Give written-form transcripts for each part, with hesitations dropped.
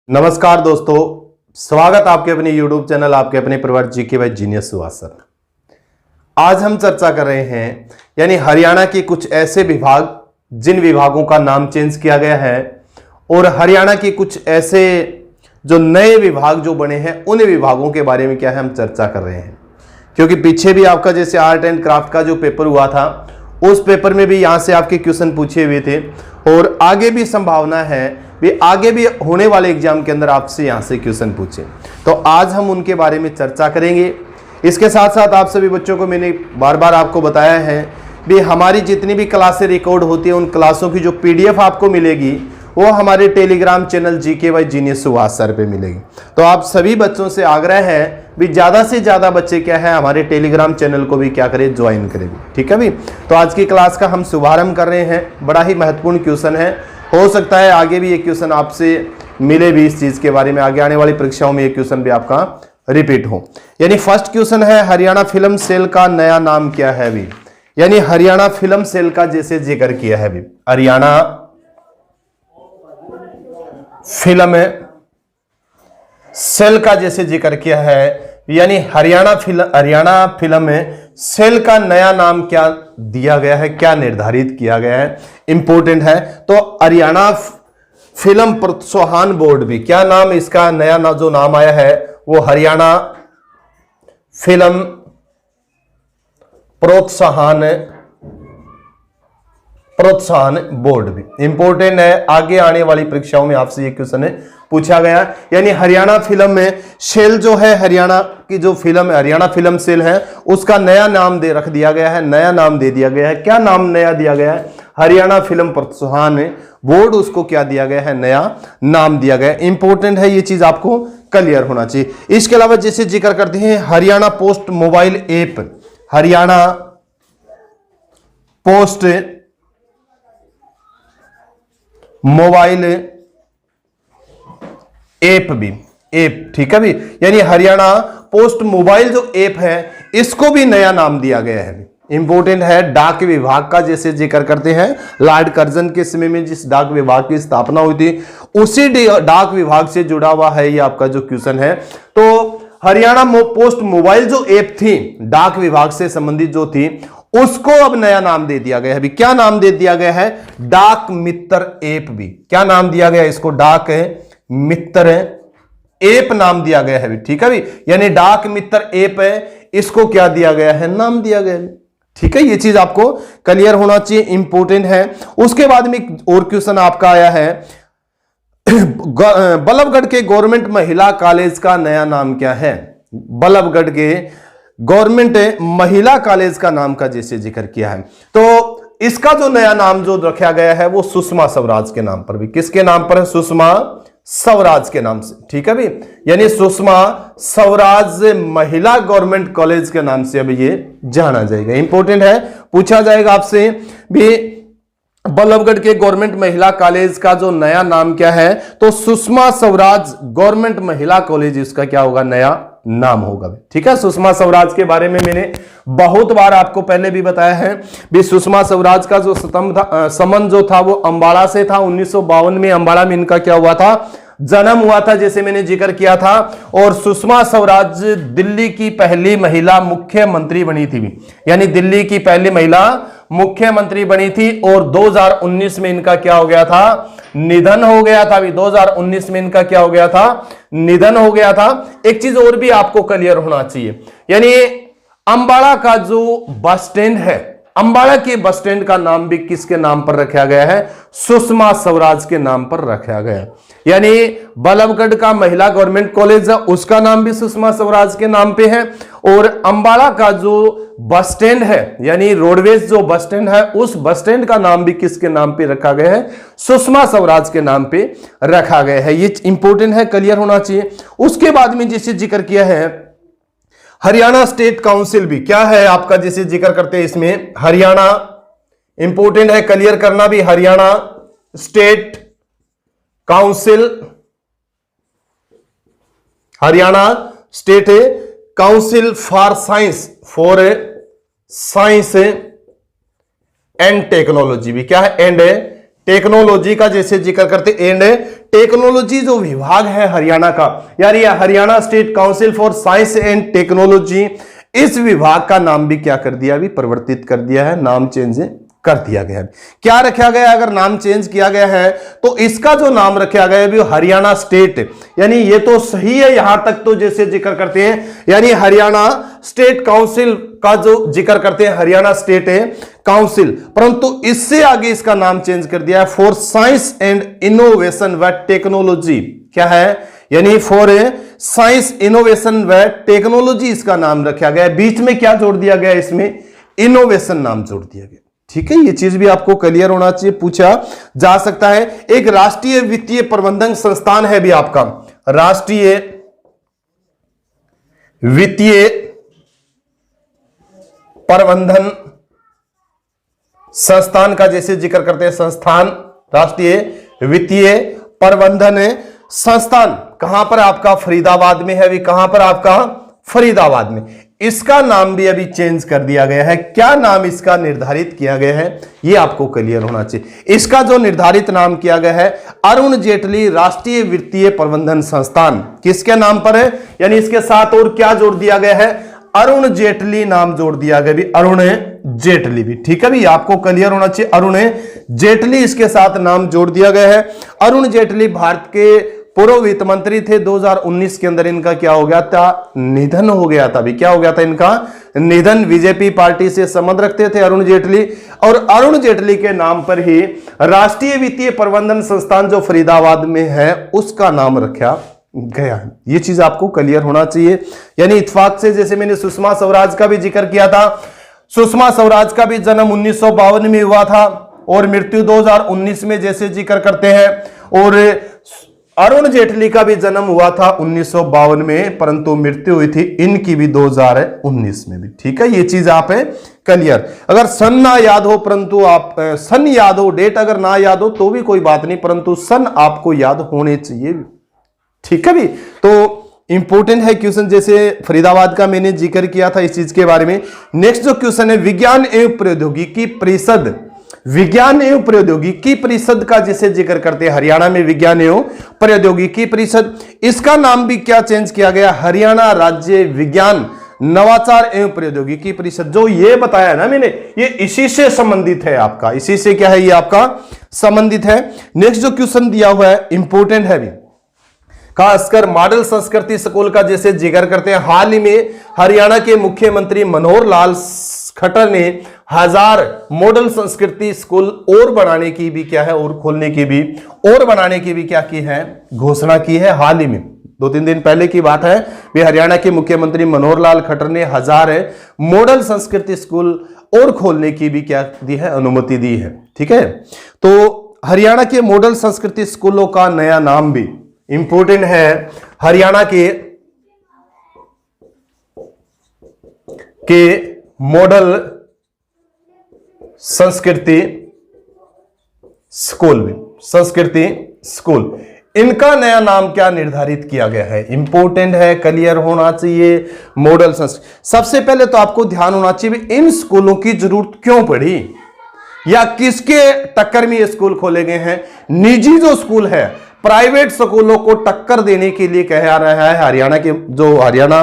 नमस्कार दोस्तों, स्वागत आपके अपने YouTube चैनल आपके अपने परिवार GK by genius Subhash sir. आज हम चर्चा कर रहे हैं यानी हरियाणा के कुछ ऐसे विभाग जिन विभागों का नाम चेंज किया गया है और हरियाणा के कुछ ऐसे जो नए विभाग जो बने हैं उन विभागों के बारे में क्या है हम चर्चा कर रहे हैं। क्योंकि पीछे भी आपका जैसे आर्ट एंड क्राफ्ट का जो पेपर हुआ था उस पेपर में भी यहां से आपके क्वेश्चन पूछे हुए थे और आगे भी संभावना है भी आगे भी होने वाले एग्जाम के अंदर आपसे यहां से क्वेश्चन पूछे, तो आज हम उनके बारे में चर्चा करेंगे। इसके साथ साथ आप सभी बच्चों को मैंने बार बार आपको बताया है भी हमारी जितनी भी क्लासें रिकॉर्ड होती है उन क्लासों की जो पीडीएफ आपको मिलेगी वो हमारे Telegram channel GK by genius Subhash sir पे मिलेगी। तो आप सभी बच्चों से आग्रह है भी ज्यादा से ज्यादा बच्चे क्या है हमारे टेलीग्राम चैनल को भी क्या करें, ज्वाइन करें भी। ठीक है भी। तो आज की क्लास का हम शुभारंभ कर रहे हैं। बड़ा ही महत्वपूर्ण क्वेश्चन है, हो सकता है आगे भी ये क्वेश्चन आपसे मिले भी इस चीज के बारे में, आगे आने वाली परीक्षाओं में ये क्वेश्चन भी आपका रिपीट हो। यानी फर्स्ट क्वेश्चन है हरियाणा फिल्म सेल का नया नाम क्या है भी। यानी हरियाणा फिल्म सेल का जैसे जिक्र किया है भी, हरियाणा फिल्म सेल का जैसे जिक्र किया है, यानी हरियाणा फिल्म सेल का नया नाम क्या दिया गया है, क्या निर्धारित किया गया है, इंपॉर्टेंट है। तो हरियाणा फिल्म प्रोत्साहन बोर्ड भी, क्या नाम इसका नया जो नाम आया है वो हरियाणा फिल्म प्रोत्साहन बोर्ड भी इंपॉर्टेंट है। आगे आने वाली परीक्षाओं में आपसे ये क्वेश्चन पूछा गया। यानी हरियाणा फिल्म में सेल जो है, हरियाणा की जो फिल्म है हरियाणा फिल्म सेल है उसका नया नाम रख दिया गया है, नया नाम दे दिया गया है। क्या नाम नया दिया गया है? हरियाणा फिल्म प्रोत्साहन बोर्ड, उसको क्या दिया गया है, नया नाम दिया गया है। इंपॉर्टेंट है, ये चीज आपको क्लियर होना चाहिए। इसके अलावा जैसे जिक्र करते हैं Haryana post mobile app, Haryana post mobile app भी, ऐप, ठीक है भी। यानी हरियाणा पोस्ट मोबाइल जो ऐप है इसको भी नया नाम दिया गया है। इंपॉर्टेंट है। डाक विभाग का जैसे जिक्र करते हैं लॉर्ड कर्जन के समय में जिस डाक विभाग की स्थापना हुई थी उसी डाक विभाग से जुड़ा हुआ है ये आपका जो क्वेश्चन है। तो हरियाणा पोस्ट मोबाइल जो ऐप थी डाक विभाग से संबंधित जो थी उसको अब नया नाम दे दिया गया है भी। क्या नाम दे दिया गया है? डाक मित्र ऐप भी। क्या नाम दिया गया इसको? डाक मित्र ऐप नाम दिया गया है भी। ठीक है भी। यानी डाक मित्र ऐप है, इसको क्या दिया गया है? नाम दिया गया है। ठीक है, ये चीज आपको क्लियर होना चाहिए, इंपॉर्टेंट है। उसके बाद में एक और क्वेश्चन आपका आया है बल्लभगढ़ के गवर्नमेंट महिला कॉलेज का नया नाम क्या है? बल्लभगढ़ के गवर्नमेंट महिला कॉलेज का नाम का जैसे जिक्र किया है तो इसका जो नया नाम जो रखा गया है वो सुषमा स्वराज के नाम पर भी। किसके नाम पर है? सुषमा स्वराज के नाम से। ठीक है भी। यानी सुषमा स्वराज महिला गवर्नमेंट कॉलेज के नाम से अब ये जाना जाएगा। इंपॉर्टेंट है, पूछा जाएगा आपसे भी बल्लभगढ़ के गवर्नमेंट महिला कॉलेज का जो नया नाम क्या है, तो सुषमा स्वराज गवर्नमेंट महिला कॉलेज इसका क्या होगा? नया नाम होगा। ठीक है। सुषमा स्वराज के बारे में मैंने बहुत बार आपको पहले भी बताया है भी सुषमा स्वराज का जो संबंध जो था वो अंबाला से था। 1952 में अंबाला में इनका क्या हुआ था? जन्म हुआ था, जैसे मैंने जिक्र किया था। और सुषमा स्वराज दिल्ली की पहली महिला मुख्यमंत्री बनी थी, यानी दिल्ली की पहली महिला मुख्यमंत्री बनी थी। और 2019 में इनका क्या हो गया था? निधन हो गया था। 2019 में इनका क्या हो गया था? निधन हो गया था। एक चीज और भी आपको क्लियर होना चाहिए, यानी अंबाला का जो बस स्टैंड है, अंबाला के बस स्टैंड का नाम भी किसके नाम पर रखा गया है? सुषमा स्वराज के नाम पर रखा गया। यानी बल्लभगढ़ का महिला गवर्नमेंट कॉलेज है उसका नाम भी सुषमा स्वराज के नाम पे है। और अंबाला का जो बस स्टैंड है यानी रोडवेज जो बस स्टैंड है उस बस स्टैंड का नाम भी किसके नाम पे रखा गया है? सुषमा स्वराज के नाम पे रखा गया है। ये इंपॉर्टेंट है, क्लियर होना चाहिए। उसके बाद में जिसे जिक्र किया है हरियाणा स्टेट काउंसिल भी, क्या है आपका जैसे जिक्र करते हैं इसमें हरियाणा, इंपॉर्टेंट है क्लियर करना भी, Haryana state council, Haryana state council for science and technology भी, क्या है? एंड टेक्नोलॉजी का जैसे जिक्र करते, एंड टेक्नोलॉजी जो विभाग है हरियाणा का, यानी Haryana state council for science and technology, इस विभाग का नाम भी क्या कर दिया, अभी परिवर्तित कर दिया है, नाम चेंज कर दिया गया है। क्या रखा गया, अगर नाम चेंज किया गया है तो इसका जो नाम रखा गया है भी हरियाणा स्टेट, यानी ये तो सही है यहां तक तो जैसे जिक्र करते हैं, यानी हरियाणा स्टेट काउंसिल का जो जिक्र करते हैं हरियाणा स्टेट है काउंसिल, परंतु इससे आगे इसका नाम चेंज कर दिया है फॉर साइंस एंड इनोवेशन व टेक्नोलॉजी। क्या है, यानी फॉर साइंस इनोवेशन व टेक्नोलॉजी इसका नाम रखा गया है। बीच में क्या जोड़ दिया गया, इसमें इनोवेशन नाम जोड़ दिया गया। ठीक है, ये चीज भी आपको क्लियर होना चाहिए, पूछा जा सकता है। एक राष्ट्रीय वित्तीय प्रबंधन संस्थान है भी आपका, राष्ट्रीय वित्तीय प्रबंधन संस्थान का जैसे जिक्र करते हैं, संस्थान राष्ट्रीय वित्तीय प्रबंधन संस्थान कहां पर आपका, फरीदाबाद में है। अभी कहां पर आपका, फरीदाबाद में। इसका नाम भी अभी चेंज कर दिया गया है। क्या नाम इसका निर्धारित किया गया है, यह आपको क्लियर होना चाहिए। इसका जो निर्धारित नाम किया गया है अरुण जेटली राष्ट्रीय वित्तीय प्रबंधन संस्थान, किसके नाम पर है, यानी इसके साथ और क्या जोड़ दिया गया है, अरुण जेटली नाम जोड़ दिया गया भी, अरुण जेटली भी। ठीक है भी, आपको क्लियर होना चाहिए, अरुण जेटली इसके साथ नाम जोड़ दिया गया है। अरुण जेटली भारत के पूर्व वित्त मंत्री थे। 2019 के अंदर इनका क्या हो गया था, निधन हो गया था। अभी क्या हो गया था इनका निधन। बीजेपी पार्टी से संबंध रखते थे अरुण जेटली, और अरुण जेटली के नाम पर ही राष्ट्रीय वित्तीय प्रबंधन संस्थान जो फरीदाबाद में है उसका नाम रखा गया है। ये चीज आपको क्लियर होना चाहिए। यानी इत्तेफाक से, जैसे मैंने सुषमा स्वराज का भी जिक्र किया था, सुषमा स्वराज का भी जन्म 1952 में हुआ था और मृत्यु 2019 में जैसे जिक्र करते हैं, और अरुण जेटली का भी जन्म हुआ था 1952 में, परंतु मृत्यु हुई थी इनकी भी 2019 में भी। ठीक है, ये चीज आप है क्लियर। अगर सन ना याद हो, परंतु आप सन याद हो, डेट अगर ना याद हो तो भी कोई बात नहीं, परंतु सन आपको याद होने चाहिए। ठीक है भी, तो इंपॉर्टेंट है क्वेश्चन, जैसे फरीदाबाद का मैंने जिक्र किया था इस चीज के बारे में। नेक्स्ट जो क्वेश्चन है, विज्ञान एवं प्रौद्योगिकी परिषद, विज्ञान एवं प्रौद्योगिकी परिषद का जिसे जिक्र करते हैं हरियाणा में, विज्ञान एवं प्रौद्योगिकी परिषद, इसका नाम भी क्या चेंज किया गया, हरियाणा राज्य विज्ञान नवाचार एवं प्रौद्योगिकी परिषद। जो ये बताया ना मैंने, ये इसी से संबंधित है आपका, इसी से क्या है, ये आपका संबंधित है। नेक्स्ट जो क्वेश्चन दिया हुआ है इंपॉर्टेंट है भी, खासकर मॉडल संस्कृति स्कूल का जैसे जिक्र करते हैं। हाल ही में हरियाणा के मुख्यमंत्री मनोहर लाल खट्टर ने 1000 मॉडल संस्कृति स्कूल और बनाने की भी क्या है, और खोलने की भी, और बनाने की भी क्या की है, घोषणा की है। हाल ही में 2-3 दिन पहले की बात है, वे हरियाणा के मुख्यमंत्री मनोहर लाल खट्टर ने 1000 मॉडल संस्कृति स्कूल और खोलने की भी क्या दी है, अनुमति दी है। ठीक है, तो हरियाणा के मॉडल संस्कृति स्कूलों का नया नाम भी इंपॉर्टेंट है। हरियाणा के मॉडल संस्कृति स्कूल में, संस्कृति स्कूल, इनका नया नाम क्या निर्धारित किया गया है, इंपॉर्टेंट है, क्लियर होना चाहिए। मॉडल संस्कृति, सबसे पहले तो आपको ध्यान होना चाहिए इन स्कूलों की जरूरत क्यों पड़ी, या किसके टक्कर में ये स्कूल खोले गए हैं। निजी जो स्कूल है, प्राइवेट स्कूलों को टक्कर देने के लिए कह रहा है हरियाणा के, जो हरियाणा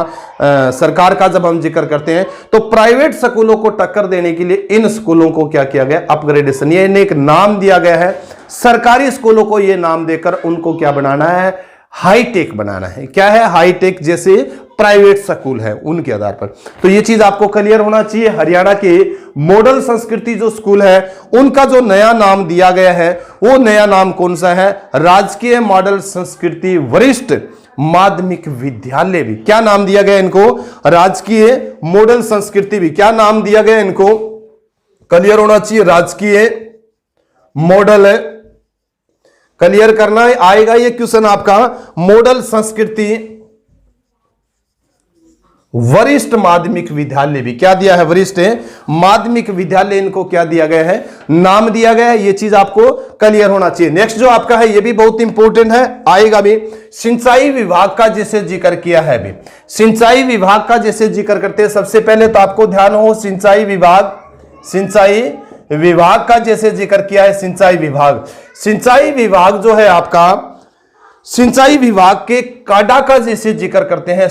सरकार का जब हम जिक्र करते हैं, तो प्राइवेट स्कूलों को टक्कर देने के लिए इन स्कूलों को क्या किया गया, अपग्रेडेशन, ये एक नाम दिया गया है। सरकारी स्कूलों को ये नाम देकर उनको क्या बनाना है, हाईटेक बनाना है। क्या है, हाईटेक, जैसे प्राइवेट स्कूल है उनके आधार पर। तो ये चीज आपको क्लियर होना चाहिए। हरियाणा के मॉडल संस्कृति जो स्कूल है उनका जो नया नाम दिया गया है, वो नया नाम कौन सा है, राजकीय मॉडल संस्कृति वरिष्ठ माध्यमिक विद्यालय भी। क्या नाम दिया गया इनको, राजकीय मॉडल संस्कृति भी। क्या नाम दिया गया इनको, क्लियर होना चाहिए, राजकीय मॉडल, क्लियर करना आएगा ये क्वेश्चन आपका। मॉडल संस्कृति वरिष्ठ माध्यमिक विद्यालय भी, क्या दिया है, वरिष्ठ माध्यमिक विद्यालय, इनको क्या दिया गया है, नाम दिया गया है। ये चीज आपको क्लियर होना चाहिए। नेक्स्ट जो आपका है, ये भी बहुत इंपॉर्टेंट है, आएगा भी। सिंचाई विभाग का जैसे जिक्र किया है भी, सिंचाई विभाग का जैसे जिक्र करते हैं, सबसे पहले तो आपको ध्यान हो सिंचाई विभाग, सिंचाई विभाग का जैसे जिक्र किया है सिंचाई विभाग। सिंचाई विभाग जो है आपका, सिंचाई विभाग के काडा का जैसे जिक्र करते हैं,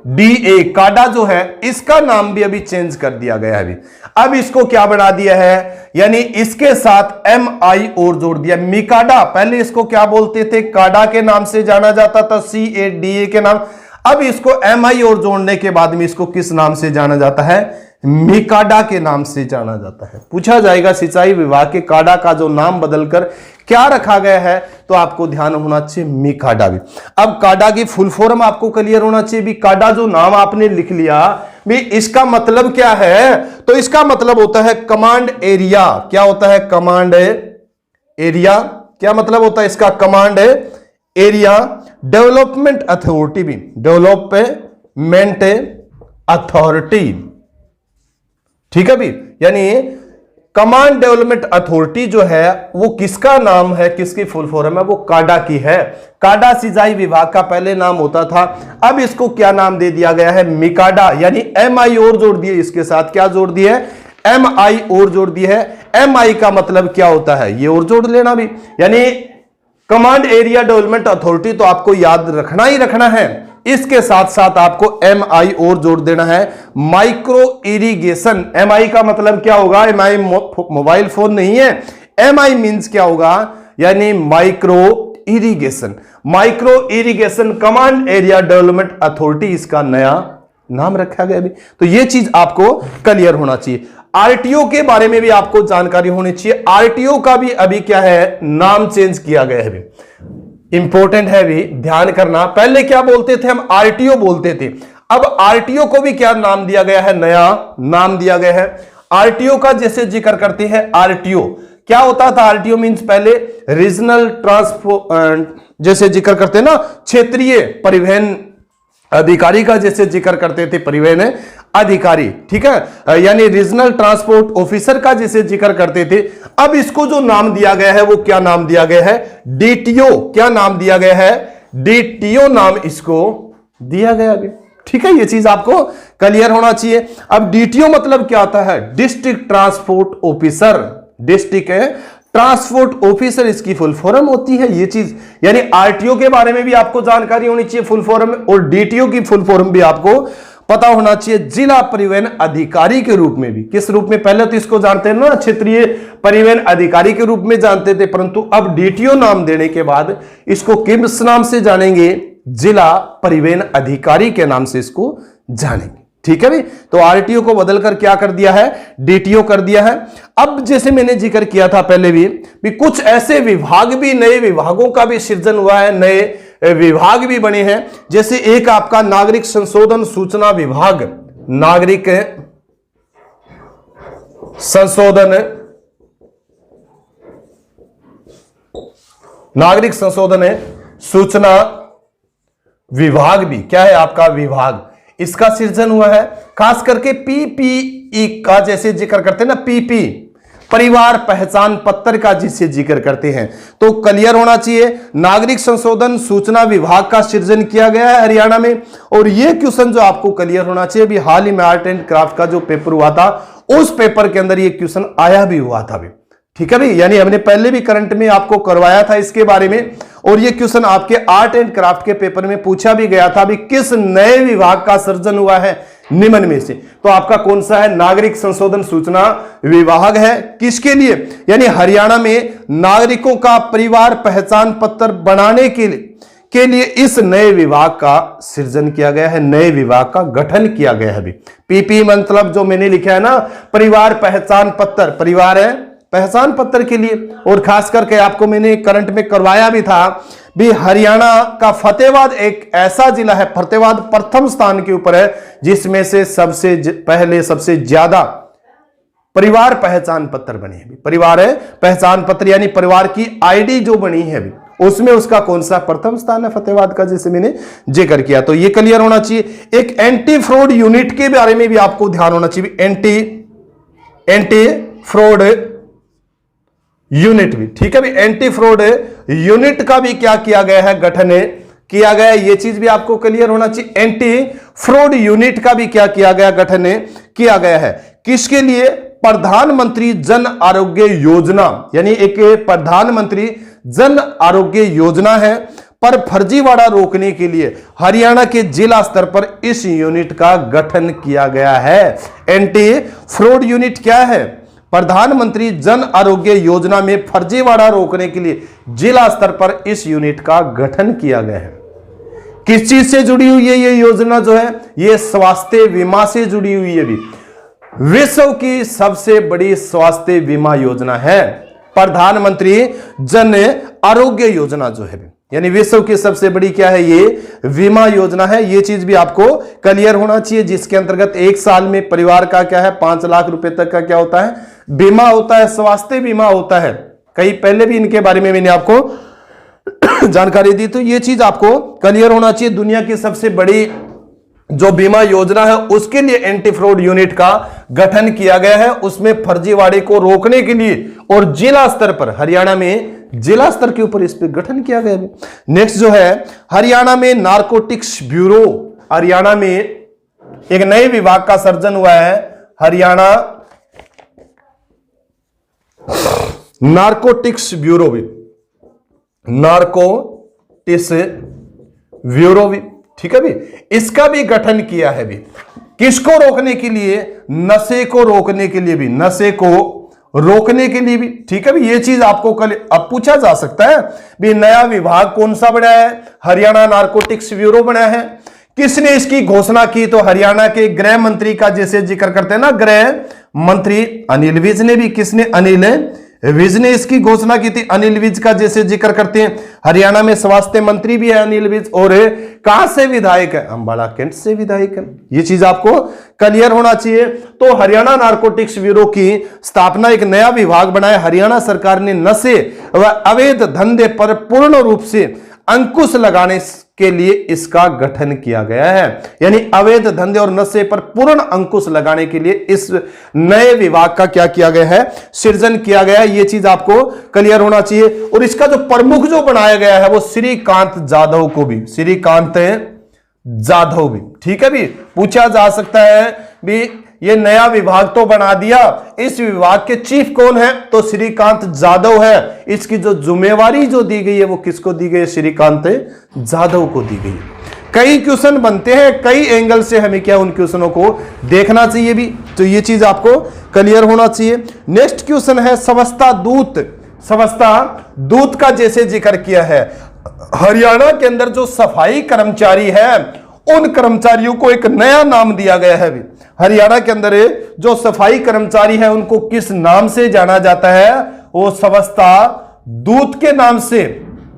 CADA काडा जो है इसका नाम भी अभी चेंज कर दिया गया है। अभी अब इसको क्या बना दिया है, यानी इसके साथ MI और जोड़ दिया, मिकाडा। पहले इसको क्या बोलते थे, काडा के नाम से जाना जाता था, CADA के नाम। अब इसको MI और जोड़ने के बाद में इसको किस नाम से जाना जाता है, मिकाडा के नाम से जाना जाता है। पूछा जाएगा सिंचाई विभाग के काडा का जो नाम बदलकर क्या रखा गया है, तो आपको ध्यान होना चाहिए मिकाडा भी। अब काडा की फुल फॉर्म आपको क्लियर होना चाहिए भी। काडा जो नाम आपने लिख लिया भी, इसका मतलब क्या है, तो इसका मतलब होता है कमांड एरिया। क्या होता है, कमांड एरिया। क्या मतलब होता है इसका, कमांड एरिया डेवलपमेंट अथॉरिटी भी, डेवलपमेंट अथॉरिटी, ठीक है भी। यानी कमांड डेवलपमेंट अथॉरिटी जो है वो किसका नाम है, किसकी फुल फॉर्म है, वो काडा की है। काडा सिंचाई विभाग का पहले नाम होता था, अब इसको क्या नाम दे दिया गया है, मिकाडा। यानी MI और जोड़ दिए, इसके साथ क्या जोड़ दिए, MI और जोड़ दिए है। MI का मतलब क्या होता है, ये और जोड़ लेना भी, यानी कमांड एरिया डेवलपमेंट अथॉरिटी तो आपको याद रखना ही रखना है। इसके साथ साथ आपको MI और जोड़ देना है, माइक्रो इरिगेशन। MI का मतलब क्या होगा, MI मोबाइल फोन नहीं है, MI मींस क्या होगा, यानी micro irrigation. Micro irrigation command area development authority इसका नया नाम रखा गया अभी। तो यह चीज आपको क्लियर होना चाहिए। RTO के बारे में भी आपको जानकारी होनी चाहिए। RTO का भी अभी क्या है, नाम चेंज किया गया है अभी। इंपॉर्टेंट है भी, ध्यान करना। पहले क्या बोलते थे हम, RTO बोलते थे। अब RTO को भी क्या नाम दिया गया है, नया नाम दिया गया है। RTO का जैसे जिक्र करते हैं, RTO क्या होता था, RTO मींस पहले रीजनल ट्रांसपोर्ट, जैसे जिक्र करते हैं ना, क्षेत्रीय परिवहन अधिकारी का जैसे जिक्र करते थे, परिवहन अधिकारी, ठीक है, यानी रीजनल ट्रांसपोर्ट ऑफिसर का जैसे जिक्र करते थे। अब इसको जो नाम दिया गया है वो क्या नाम दिया गया है, DTO। क्या नाम दिया गया है, DTO नाम इसको दिया गया अभी, ठीक है। ये चीज आपको क्लियर होना चाहिए। अब DTO मतलब क्या आता है, district transport officer. District transport officer इसकी फुल फॉर्म होती है ये चीज। यानी RTO के बारे में भी आपको जानकारी होनी चाहिए फुल फॉर्म, और DTO की फुल फॉर्म भी आपको पता होना चाहिए, जिला परिवहन अधिकारी के रूप में भी। किस रूप में, पहले तो इसको जानते हैं ना, क्षेत्रीय परिवहन अधिकारी के रूप में जानते थे, परंतु अब DTO नाम देने के बाद इसको किस नाम से जानेंगे, जिला परिवहन अधिकारी के नाम से इसको जानेंगे, ठीक है भाई। तो RTO को बदलकर क्या कर दिया है, DTO कर दिया है। अब जैसे मैंने जिक्र किया था पहले भी कुछ ऐसे विभाग भी, नए विभागों का भी सृजन हुआ है, नए विभाग भी बने हैं। जैसे एक आपका नागरिक संशोधन सूचना विभाग, नागरिक संशोधन सूचना विभाग भी क्या है आपका विभाग, इसका सृजन हुआ है। खास करके PPE का जैसे जिक्र करते हैं ना, PP परिवार पहचान पत्र का जिसे जिक्र करते हैं, तो क्लियर होना चाहिए। नागरिक संशोधन सूचना विभाग का सृजन किया गया है हरियाणा में। और यह क्वेश्चन जो आपको क्लियर होना चाहिए, अभी हाल ही में आर्ट एंड क्राफ्ट का जो पेपर हुआ था, उस पेपर के अंदर यह क्वेश्चन आया भी हुआ था भी, ठीक है भाई। यानी हमने पहले भी करंट में आपको करवाया था इसके बारे में, और ये क्वेश्चन आपके आर्ट एंड क्राफ्ट के पेपर में पूछा भी गया था भी, किस नए विभाग का सृजन हुआ है निम्न में से, तो आपका कौन सा है, नागरिक संशोधन सूचना विभाग है। किसके लिए, यानी हरियाणा में नागरिकों का परिवार पहचान पत्र बनाने के लिए इस नए विभाग का सृजन किया गया है, नए विभाग का गठन किया गया है अभी। PP मतलब जो मैंने लिखा है ना, परिवार पहचान पत्र, परिवार है पहचान पत्र के लिए। और खास करके आपको मैंने करंट में करवाया भी था भी, हरियाणा का फतेहाबाद एक ऐसा जिला है, फतेहाबाद प्रथम स्थान के ऊपर है, जिसमें से सबसे पहले सबसे ज्यादा परिवार पहचान पत्र बने हैं। परिवार है पहचान पत्र यानी परिवार की ID जो बनी है अभी, उसमें उसका कौन सा प्रथम स्थान है, फतेहाबाद का, जैसे मैंने जिक्र किया। तो ये क्लियर होना चाहिए। एक एंटी फ्रॉड यूनिट के बारे में भी आपको ध्यान होना चाहिए, एंटी फ्रॉड यूनिट भी, ठीक है भाई। एंटी फ्रॉड यूनिट का भी क्या किया गया है, गठन किया गया है, ये चीज भी आपको क्लियर होना चाहिए। एंटी फ्रॉड यूनिट का भी क्या किया गया, गठन किया गया है। किसके लिए? प्रधानमंत्री जन आरोग्य योजना, यानी एक प्रधानमंत्री जन आरोग्य योजना है, पर फर्जीवाड़ा रोकने के लिए हरियाणा के जिला स्तर पर इस यूनिट का गठन किया गया है। एंटी फ्रॉड यूनिट क्या है? प्रधानमंत्री जन आरोग्य योजना में फर्जीवाड़ा रोकने के लिए जिला स्तर पर इस यूनिट का गठन किया गया है। किस चीज से जुड़ी हुई है ये योजना? जो है ये स्वास्थ्य बीमा से जुड़ी हुई है। भी विश्व की सबसे बड़ी स्वास्थ्य बीमा योजना है प्रधानमंत्री जन आरोग्य योजना जो है, यानी विश्व की सबसे बड़ी क्या है? ये बीमा योजना है। ये चीज भी आपको क्लियर होना चाहिए, जिसके अंतर्गत एक साल में परिवार का क्या है 5 लाख रुपए तक का क्या होता है? बीमा होता है, स्वास्थ्य बीमा होता है। कई पहले भी इनके बारे में मैंने आपको जानकारी दी, तो ये चीज आपको क्लियर होना चाहिए। दुनिया की सबसे बड़ी जो बीमा योजना है उसके लिए एंटी फ्रॉड यूनिट का गठन किया गया है, उसमें फर्जीवाड़े को रोकने के लिए, और जिला स्तर पर हरियाणा में जिला स्तर के ऊपर इस पर गठन किया गया है। नेक्स्ट जो है हरियाणा में नारकोटिक्स ब्यूरो, हरियाणा में एक नए विभाग का सर्जन हुआ है। हरियाणा नारकोटिक्स ब्यूरो भी, नारकोटिक्स ब्यूरो भी, ठीक है भी, इसका भी गठन किया है भी। किसको रोकने के लिए? नशे को रोकने के लिए भी, नशे को रोकने के लिए भी, ठीक है भी। ये चीज आपको कल अब पूछा जा सकता है भी, नया विभाग कौन सा बनाया है? हरियाणा नारकोटिक्स ब्यूरो बनाया है। किसने इसकी घोषणा की? तो हरियाणा के गृह मंत्री का जैसे जिक्र करते हैं ना, गृह मंत्री अनिल विज ने भी, किसने? अनिल विज ने इसकी घोषणा की थी। अनिल विज का जैसे जिक्र करते हैं, हरियाणा में स्वास्थ्य मंत्री भी है अनिल विज, और कहां से विधायक है? अंबाला कैंट से विधायक है। ये चीज आपको क्लियर होना चाहिए। तो हरियाणा नारकोटिक्स ब्यूरो की स्थापना, एक नया विभाग बनाया हरियाणा सरकार ने, नशे व अवैध धंधे पर पूर्ण रूप से अंकुश लगाने के लिए इसका गठन किया गया है। यानी अवैध धंधे और नशे पर पूर्ण अंकुश लगाने के लिए इस नए विभाग का क्या किया गया है? सृजन किया गया है। ये चीज आपको क्लियर होना चाहिए। और इसका जो प्रमुख जो बनाया गया है वो श्रीकांत जाधव को भी, श्रीकांत जाधव भी, ठीक है भी। पूछा जा सकता है भी ये नया विभाग तो बना दिया, इस विभाग के चीफ कौन है? तो श्रीकांत जाधव है। इसकी जो जिम्मेवारी जो दी गई है वो किसको दी गई है? श्रीकांत जाधव को दी गई है। कई क्वेश्चन बनते हैं, कई एंगल से हमें क्या उन क्वेश्चनों को देखना चाहिए भी, तो ये चीज आपको क्लियर होना चाहिए। नेक्स्ट क्वेश्चन है स्वच्छता दूत। स्वच्छता दूत का जैसे जिक्र किया है, हरियाणा के अंदर जो सफाई कर्मचारी है उन कर्मचारियों को एक नया नाम दिया गया है। हरियाणा के अंदर जो सफाई कर्मचारी है उनको किस नाम से जाना जाता है? वो स्वच्छता दूत के नाम से।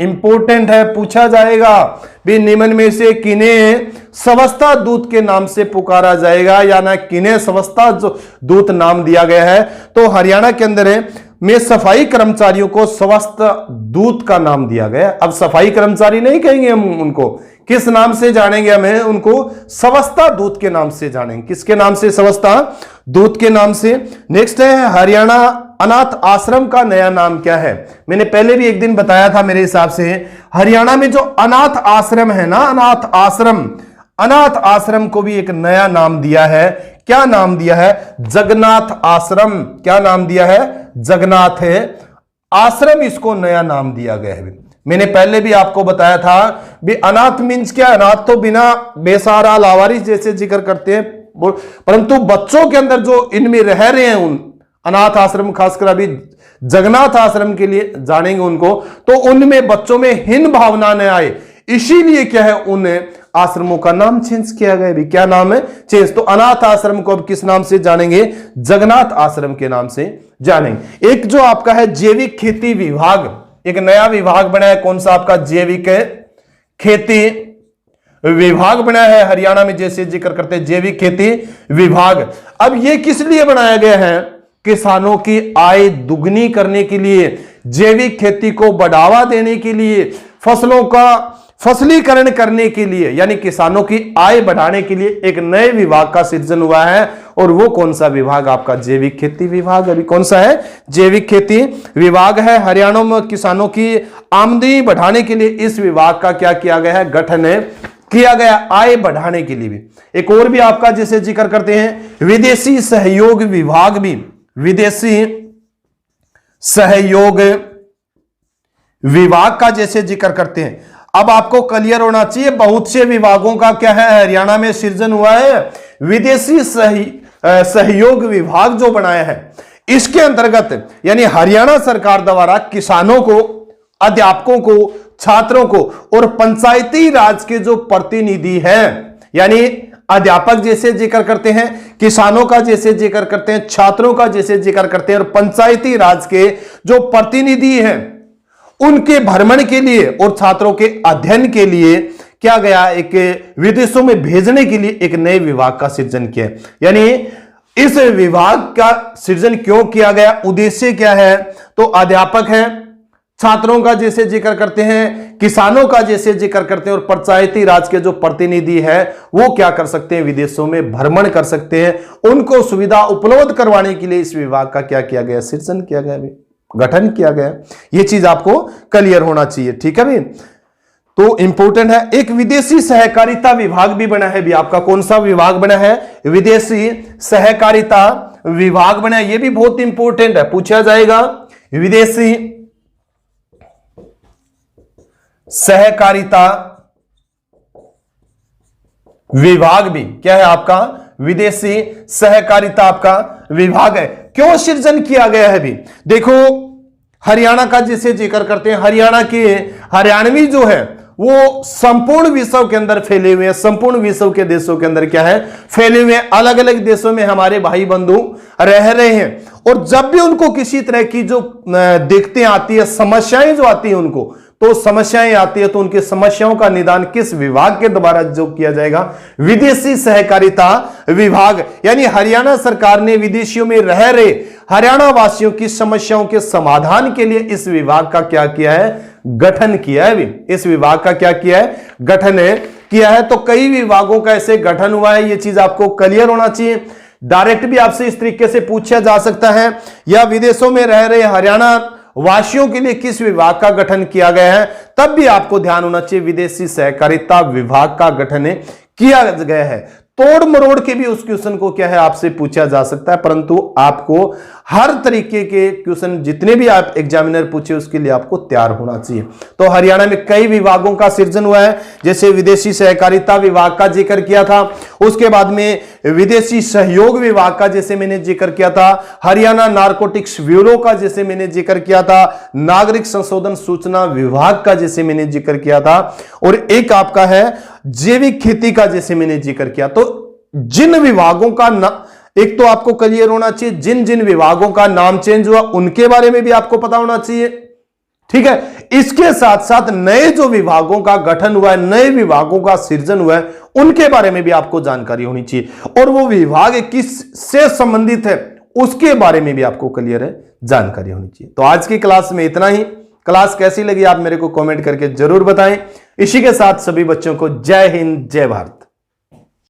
इंपॉर्टेंट है, पूछा जाएगा भी निम्न में से किन्हें स्वच्छता दूत के नाम से पुकारा जाएगा, या ना किन्हें स्वच्छता दूत नाम दिया गया है? तो हरियाणा के अंदर में सफाई कर्मचारियों को स्वच्छता दूत का नाम दिया गया। अब सफाई कर्मचारी नहीं कहेंगे हम उनको, किस नाम से जानेंगे? हमें उनको स्वच्छता दूत के नाम से जानेंगे। किसके नाम से? स्वच्छता दूत के नाम से। नेक्स्ट है हरियाणा अनाथ आश्रम का नया नाम क्या है? मैंने पहले भी एक दिन बताया था, मेरे हिसाब से हरियाणा में जो अनाथ आश्रम है ना, अनाथ आश्रम को भी एक नया नाम दिया है। क्या नाम दिया है? जगन्नाथ आश्रम। क्या नाम दिया है? जगन्नाथ आश्रम, इसको नया नाम दिया गया है। मैंने पहले भी आपको बताया था भी अनाथ मीन्स क्या? अनाथ तो बिना बेसहारा लावारिस जैसे जिक्र करते हैं, परंतु बच्चों के अंदर जो इनमें रह रहे हैं उन अनाथ आश्रम, खासकर अभी जगन्नाथ आश्रम के लिए जानेंगे उनको, तो उनमें बच्चों में हीन भावना न आए, इसीलिए क्या है उन आश्रमों का नाम चेंज किया गया। भी क्या नाम है? चेंज। तो अनाथ आश्रम को अब किस नाम से जानेंगे? जगन्नाथ आश्रम के नाम से जानेंगे। एक जो आपका है जैविक खेती विभाग, एक नया विभाग बना है। कौन सा आपका? जैविक खेती विभाग बना है हरियाणा में, जैसे जिक्र करते हैं जैविक खेती विभाग। अब ये किस लिए बनाया गया है? किसानों की आय दुगनी करने के लिए, जैविक खेती को बढ़ावा देने के लिए, फसलों का फसलीकरण करने के लिए, यानी किसानों की आय बढ़ाने के लिए एक नए विभाग का सृजन हुआ है। और वो कौन सा विभाग? आपका जैविक खेती विभाग। अभी कौन सा है? जैविक खेती विभाग है। हरियाणा में किसानों की आमदनी बढ़ाने के लिए इस विभाग का क्या किया गया है? गठन किया गया आय बढ़ाने के लिए भी। एक और भी आपका जैसे जिक्र करते हैं विदेशी सहयोग विभाग भी, विदेशी सहयोग विभाग का जैसे जिक्र करते हैं। अब आपको क्लियर होना चाहिए बहुत से विभागों का क्या है हरियाणा में सृजन हुआ है, विदेशी सहयोग विभाग जो बनाया है इसके अंतर्गत यानी हरियाणा सरकार द्वारा किसानों को, अध्यापकों को, छात्रों को और पंचायती राज के जो प्रतिनिधि हैं, यानी अध्यापक जैसे जिक्र करते हैं, किसानों का जैसे जिक्र करते हैं, छात्रों का जैसे जिक्र करते हैं और पंचायती राज के जो प्रतिनिधि हैं उनके भ्रमण के लिए और छात्रों के अध्ययन के लिए क्या गया, एक विदेशों में भेजने के लिए एक नए विभाग का सृजन किया। यानी इस विभाग का सृजन क्यों किया गया, उद्देश्य क्या है, तो अध्यापक हैं, छात्रों का जैसे जिक्र करते हैं, किसानों का जैसे जिक्र करते हैं और पंचायती राज के जो प्रतिनिधि है वो क्या कर सकते हैं, विदेशों में भ्रमण कर सकते हैं, उनको सुविधा उपलब्ध करवाने के लिए इस विभाग का क्या किया गया, सृजन किया गया, गठन किया गया। ये चीज आपको क्लियर होना चाहिए, ठीक है भी। तो इंपॉर्टेंट है, एक विदेशी सहकारिता विभाग भी बना है भी, आपका कौन सा विभाग बना है, विदेशी सहकारिता विभाग बना है, ये भी बहुत इंपॉर्टेंट है, पूछा जाएगा। विदेशी सहकारिता विभाग भी क्या है आपका, विदेशी सहकारिता आपका विभाग है। क्यों सृजन किया गया है भी, देखो हरियाणा का जैसे जिक्र करते हैं, हरियाणा के हरियाणवी जो है वो संपूर्ण विश्व के अंदर फैले हुए हैं, संपूर्ण विश्व के देशों के अंदर क्या है फैले हुए हैं, अलग अलग देशों में हमारे भाई बंधु रह रहे हैं। और जब भी उनको किसी तरह की जो दिक्कतें आती है, समस्याएं जो आती है उनको, तो समस्याएं आती है तो उनकी समस्याओं का निदान किस विभाग के द्वारा जो किया जाएगा, विदेशी सहकारिता विभाग। यानी हरियाणा सरकार ने विदेशियों में रह रहे हरियाणा वासियों की समस्याओं के समाधान के लिए इस विभाग का क्या किया है, गठन किया है। इस विभाग का क्या किया है, गठन किया है। तो कई विभागों का ऐसे गठन हुआ है, ये चीज आपको क्लियर होना चाहिए। डायरेक्ट भी आपसे इस तरीके से पूछा जा सकता है, या विदेशों में रह रहे हरियाणा वासियों के लिए किस विभाग का गठन किया गया है, तब भी आपको ध्यान होना चाहिए विदेशी सहकारिता विभाग का गठन किया गया है। तोड़ मरोड़ के भी उस क्वेश्चन को क्या है आपसे पूछा जा सकता है, परंतु आपको हर तरीके के क्वेश्चन जितने भी आप एग्जामिनर पूछे उसके लिए आपको तैयार होना चाहिए। तो हरियाणा में कई विभागों का सृजन हुआ है, जैसे विदेशी सहकारिता विभाग का जिक्र किया था, उसके बाद में विदेशी सहयोग विभाग का जैसे मैंने जिक्र किया था, हरियाणा नारकोटिक्स ब्यूरो का जैसे मैंने जिक्र किया था, नागरिक संशोधन सूचना विभाग का जैसे मैंने जिक्र किया था, और एक आपका है जैविक खेती का जैसे मैंने जिक्र किया। तो जिन विभागों का एक तो आपको क्लियर होना चाहिए, जिन जिन विभागों का नाम चेंज हुआ उनके बारे में भी आपको पता होना चाहिए, ठीक है। इसके साथ साथ नए जो विभागों का गठन हुआ है, नए विभागों का सृजन हुआ है, उनके बारे में भी आपको जानकारी होनी चाहिए, और वो विभाग किस से संबंधित है उसके बारे में भी आपको क्लियर है जानकारी होनी चाहिए। तो आज की क्लास में इतना ही। क्लास कैसी लगी आप मेरे को कमेंट करके जरूर बताएं। इसी के साथ सभी बच्चों को जय हिंद, जय भारत।